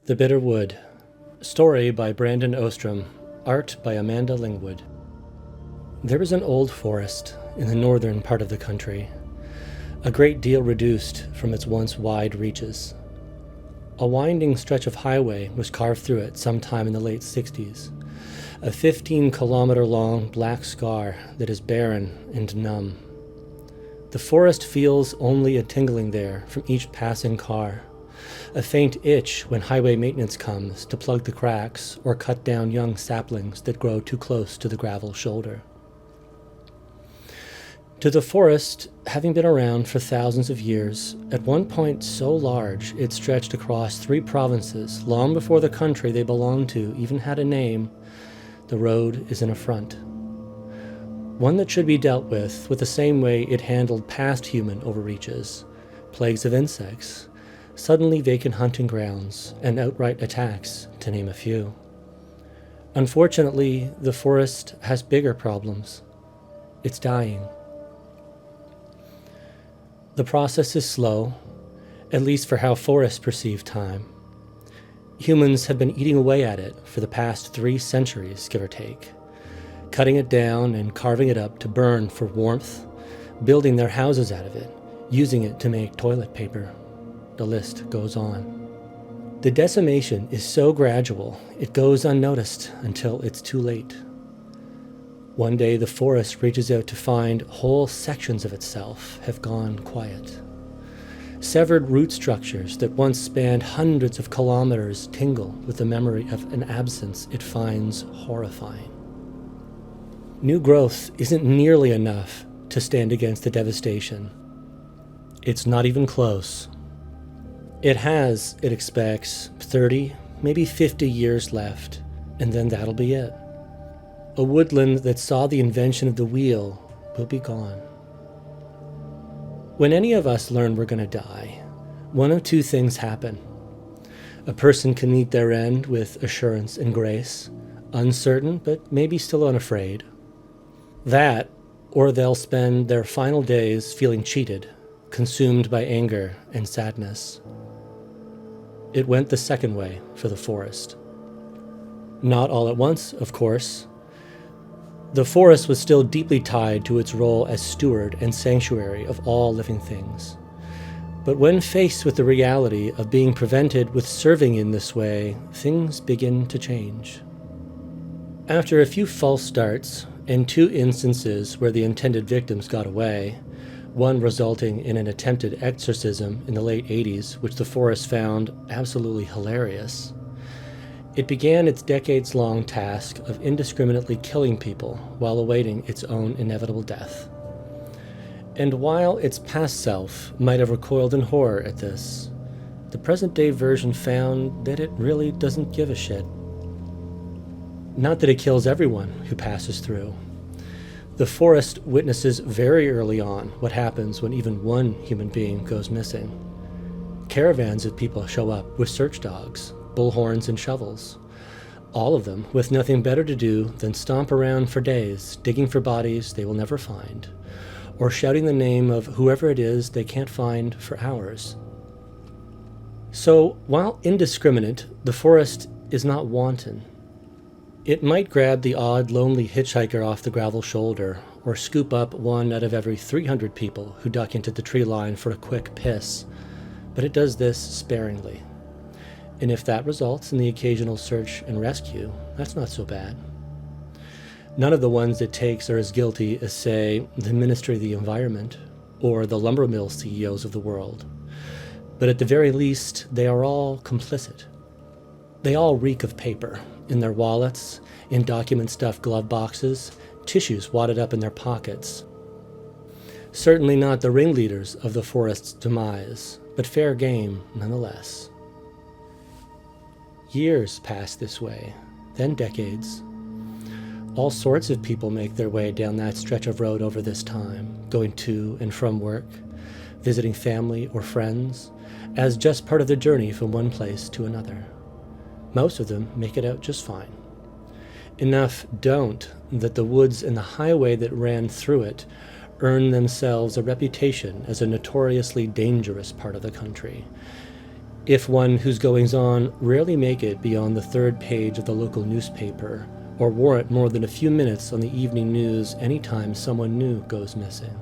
The Bitter Wood. Story by Brandon Ostrom. Art by Amanda Lingwood. There was an old forest in the northern part of the country, a great deal reduced from its once wide reaches. A winding stretch of highway was carved through it sometime in the late 60s, a 15-kilometer-long black scar that is barren and numb. The forest feels only a tingling there from each passing car, a faint itch when highway maintenance comes to plug the cracks or cut down young saplings that grow too close to the gravel shoulder. To the forest, having been around for thousands of years, at one point so large it stretched across 3 provinces long before the country they belonged to even had a name, the road is an affront. One that should be dealt with the same way it handled past human overreaches, plagues of insects, suddenly vacant hunting grounds, and outright attacks, to name a few. Unfortunately, the forest has bigger problems. It's dying. The process is slow, at least for how forests perceive time. Humans have been eating away at it for the past 3 centuries, give or take, cutting it down and carving it up to burn for warmth, building their houses out of it, using it to make toilet paper. The list goes on. The decimation is so gradual, it goes unnoticed until it's too late. One day the forest reaches out to find whole sections of itself have gone quiet. Severed root structures that once spanned hundreds of kilometers tingle with the memory of an absence it finds horrifying. New growth isn't nearly enough to stand against the devastation. It's not even close. It has, it expects, 30, maybe 50 years left, and then that'll be it. A woodland that saw the invention of the wheel will be gone. When any of us learn we're going to die, one of 2 things happen. A person can meet their end with assurance and grace, uncertain but maybe still unafraid. That, or they'll spend their final days feeling cheated, consumed by anger and sadness. It went the second way for the forest. Not all at once, of course. The forest was still deeply tied to its role as steward and sanctuary of all living things. But when faced with the reality of being prevented with serving in this way, things begin to change. After a few false starts, and 2 instances where the intended victims got away, one resulting in an attempted exorcism in the late 80s, which the forest found absolutely hilarious, it began its decades-long task of indiscriminately killing people while awaiting its own inevitable death. And while its past self might have recoiled in horror at this, the present-day version found that it really doesn't give a shit. Not that it kills everyone who passes through. The forest witnesses very early on what happens when even one human being goes missing. Caravans of people show up with search dogs, bullhorns, and shovels, all of them with nothing better to do than stomp around for days, digging for bodies they will never find, or shouting the name of whoever it is they can't find for hours. So, while indiscriminate, the forest is not wanton. It might grab the odd lonely hitchhiker off the gravel shoulder, or scoop up 1 out of every 300 people who duck into the tree line for a quick piss, but it does this sparingly. And if that results in the occasional search and rescue, that's not so bad. None of the ones it takes are as guilty as, say, the Ministry of the Environment or the lumber mill CEOs of the world. But at the very least, they are all complicit. They all reek of paper, in their wallets, in document-stuffed glove boxes, tissues wadded up in their pockets. Certainly not the ringleaders of the forest's demise, but fair game nonetheless. Years pass this way, then decades. All sorts of people make their way down that stretch of road over this time, going to and from work, visiting family or friends, as just part of the journey from one place to another. Most of them make it out just fine. Enough don't that the woods and the highway that ran through it earn themselves a reputation as a notoriously dangerous part of the country, if one whose goings-on rarely make it beyond the third page of the local newspaper, or warrant more than a few minutes on the evening news any time someone new goes missing.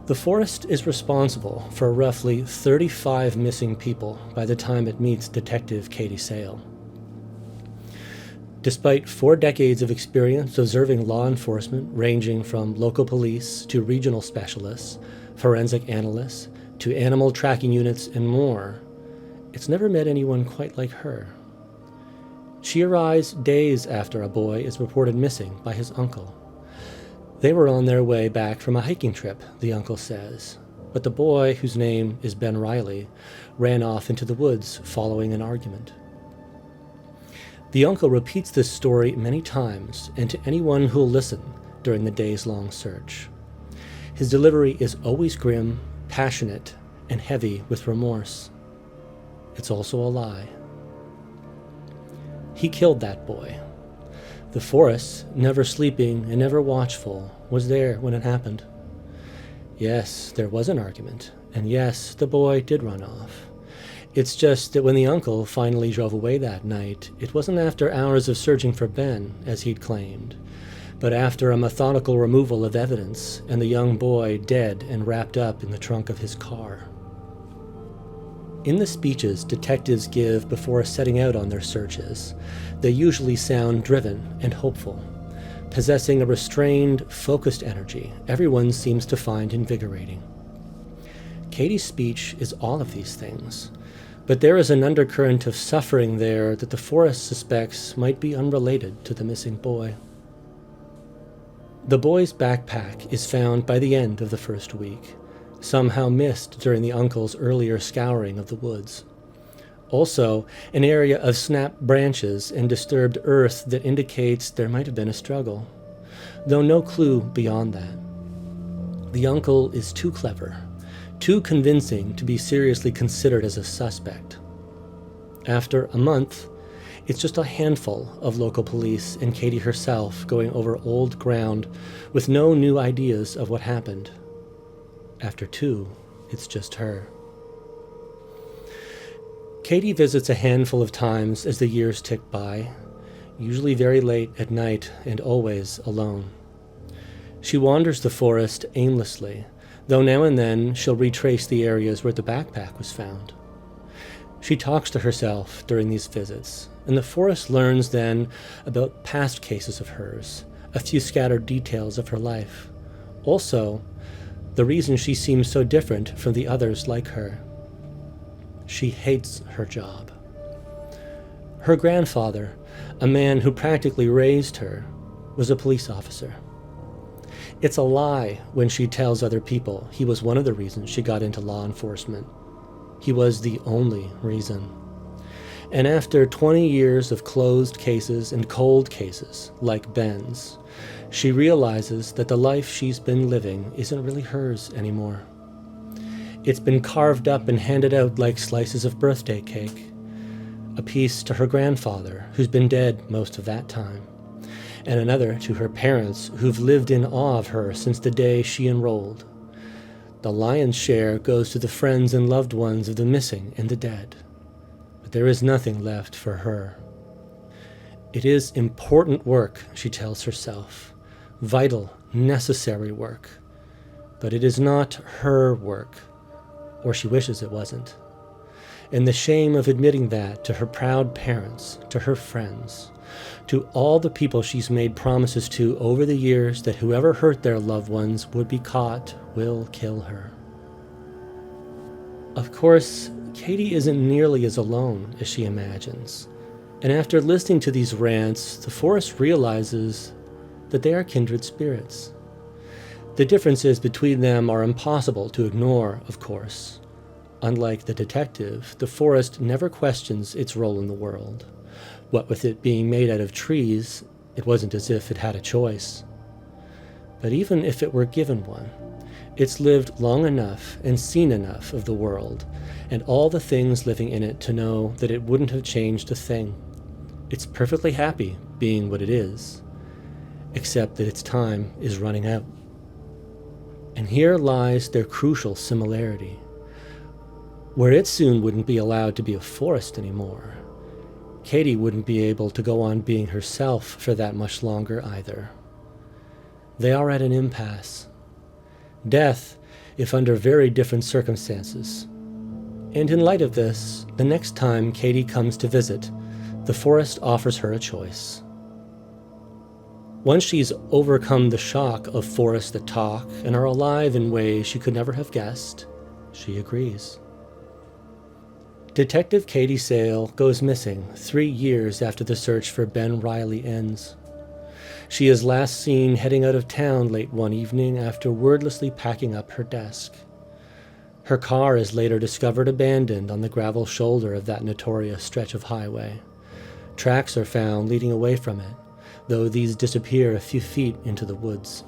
The forest is responsible for roughly 35 missing people by the time it meets Detective Katie Sale. Despite 4 decades of experience observing law enforcement ranging from local police to regional specialists, forensic analysts, to animal tracking units and more, it's never met anyone quite like her. She arrives days after a boy is reported missing by his uncle. They were on their way back from a hiking trip, the uncle says, but the boy, whose name is Ben Riley, ran off into the woods following an argument. The uncle repeats this story many times, and to anyone who'll listen during the days-long search. His delivery is always grim, passionate, and heavy with remorse. It's also a lie. He killed that boy. The forest, never sleeping and never watchful, was there when it happened. Yes, there was an argument, and yes, the boy did run off. It's just that when the uncle finally drove away that night, it wasn't after hours of searching for Ben, as he'd claimed, but after a methodical removal of evidence and the young boy dead and wrapped up in the trunk of his car. In the speeches detectives give before setting out on their searches, they usually sound driven and hopeful, possessing a restrained, focused energy everyone seems to find invigorating. Katie's speech is all of these things, but there is an undercurrent of suffering there that the forest suspects might be unrelated to the missing boy. The boy's backpack is found by the end of the first week, somehow missed during the uncle's earlier scouring of the woods. Also, an area of snapped branches and disturbed earth that indicates there might have been a struggle, though no clue beyond that. The uncle is too clever, too convincing to be seriously considered as a suspect. After a month, it's just a handful of local police and Katie herself going over old ground with no new ideas of what happened. After 2, it's just her. Katie visits a handful of times as the years tick by, usually very late at night and always alone. She wanders the forest aimlessly, though now and then she'll retrace the areas where the backpack was found. She talks to herself during these visits, and the forest learns then about past cases of hers, a few scattered details of her life. Also, the reason she seems so different from the others like her. She hates her job. Her grandfather, a man who practically raised her, was a police officer. It's a lie when she tells other people he was one of the reasons she got into law enforcement. He was the only reason. And after 20 years of closed cases and cold cases, like Ben's, she realizes that the life she's been living isn't really hers anymore. It's been carved up and handed out like slices of birthday cake. A piece to her grandfather, who's been dead most of that time, and another to her parents, who've lived in awe of her since the day she enrolled. The lion's share goes to the friends and loved ones of the missing and the dead. But there is nothing left for her. It is important work, she tells herself. Vital, necessary work. But it is not her work, or she wishes it wasn't. And the shame of admitting that to her proud parents, to her friends, to all the people she's made promises to over the years that whoever hurt their loved ones would be caught will kill her. Of course, Katie isn't nearly as alone as she imagines, and after listening to these rants, the forest realizes that they are kindred spirits. The differences between them are impossible to ignore, of course. Unlike the detective, the forest never questions its role in the world. What with it being made out of trees, it wasn't as if it had a choice. But even if it were given one, it's lived long enough and seen enough of the world and all the things living in it to know that it wouldn't have changed a thing. It's perfectly happy being what it is, except that its time is running out. And here lies their crucial similarity. where it soon wouldn't be allowed to be a forest anymore. Katie wouldn't be able to go on being herself for that much longer either. They are at an impasse. Death, if under very different circumstances. And in light of this, the next time Katie comes to visit, the forest offers her a choice. Once she's overcome the shock of forests that talk and are alive in ways she could never have guessed, she agrees. Detective Katie Sale goes missing 3 years after the search for Ben Riley ends. She is last seen heading out of town late one evening after wordlessly packing up her desk. Her car is later discovered abandoned on the gravel shoulder of that notorious stretch of highway. Tracks are found leading away from it, though these disappear a few feet into the woods.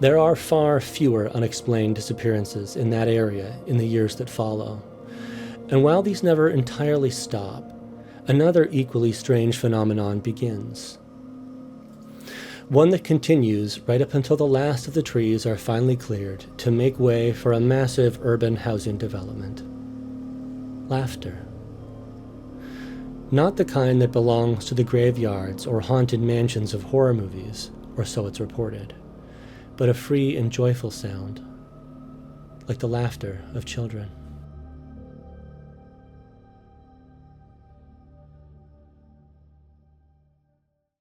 There are far fewer unexplained disappearances in that area in the years that follow. And while these never entirely stop, another equally strange phenomenon begins. One that continues right up until the last of the trees are finally cleared to make way for a massive urban housing development. Laughter. Not the kind that belongs to the graveyards or haunted mansions of horror movies, or so it's reported, but a free and joyful sound, like the laughter of children.